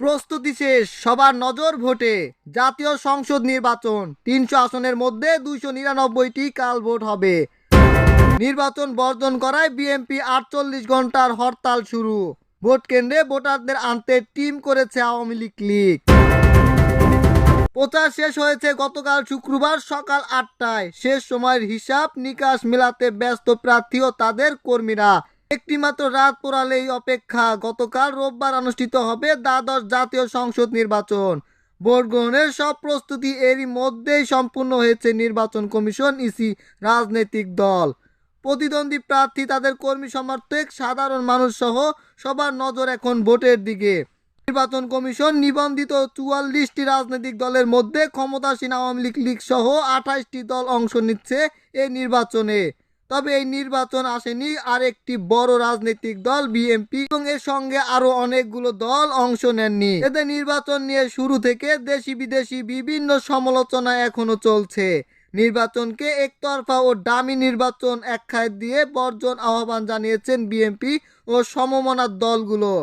প্রস্তুতি শেষ, সবার নজর ভোটে। জাতীয় সংসদ নির্বাচন 300 আসনের মধ্যে 299টি কাল ভোট হবে। নির্বাচন বর্জন করায় বিএনপি 48 ঘন্টার হরতাল শুরু। ভোট কেন্দ্রে ভোটারদের আনতে টিম করেছে আওয়ামী লীগ। প্রচার শেষ হয়েছে গতকাল শুক্রবার সকাল 8টায়। শেষ সময়ের হিসাব নিকাশ মেলাতে ব্যস্ত প্রার্থী ও তাদের কর্মীরা। একটিমাত্র রাত পোড়ালেই অপেক্ষা, গতকাল রোববার অনুষ্ঠিত হবে দ্বাদশ জাতীয় সংসদ নির্বাচন। ভোট গ্রহণের সব প্রস্তুতি এরই মধ্যেই সম্পূর্ণ হয়েছে নির্বাচন কমিশন, ইসি, রাজনৈতিক দল, প্রতিদ্বন্দ্বী প্রার্থী, তাদের কর্মী সমর্থক, সাধারণ মানুষ সহ সবার নজর এখন ভোটের দিকে। নির্বাচন কমিশন নিবন্ধিত 44টি রাজনৈতিক দলের মধ্যে ক্ষমতাসীন আওয়ামী লীগ সহ 28টি দল অংশ নিচ্ছে এই নির্বাচনে। তবে এই নির্বাচন আসেনি আরেকটি বড় রাজনৈতিক দল বিএনপি, এবং এর সঙ্গে আরো অনেকগুলো দল অংশ নেননি। এদের নির্বাচন নিয়ে শুরু থেকে দেশি বিদেশি বিভিন্ন সমালোচনা এখনো চলছে। নির্বাচনকে একতরফা ও ডামি নির্বাচন আখ্যা দিয়ে বর্জন আহ্বান জানিয়েছেন বিএনপি ও সমমনার দলগুলো।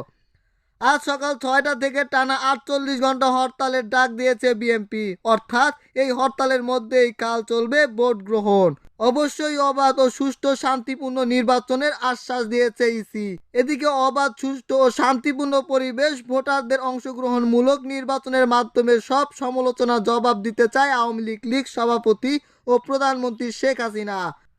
আজ সকাল 6টা থেকে টানা 48 ঘন্টা হরতালের ডাক দিয়েছে বিএনপি। অর্থাৎ এই হরতালের মধ্যেই কাল চলবে ভোট গ্রহণ। অবশ্যই অবাধ ও সুষ্ঠু শান্তিপূর্ণ নির্বাচনের আশ্বাস দিয়েছে ইসি। এদিকে অবাধ, সুষ্ঠু ও শান্তিপূর্ণ পরিবেশ, ভোটারদের অংশগ্রহণমূলক নির্বাচনের মাধ্যমে সব সমালোচনা জবাব দিতে চায় আওয়ামী লীগ সভাপতি ও প্রধানমন্ত্রী শেখ হাসিনা।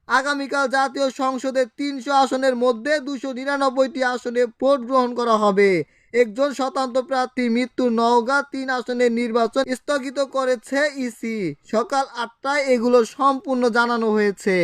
আগামীকাল জাতীয় সংসদের 300 আসনের মধ্যে 299টি আসনে ভোট গ্রহণ করা হবে। একজন স্বতন্ত্র প্রার্থীর মৃত্যু নওগাঁ 3 আসনের নির্বাচন স্থগিত করেছে ইসি। সকাল 8টায় এগুলো সম্পূর্ণ জানানো হয়েছে।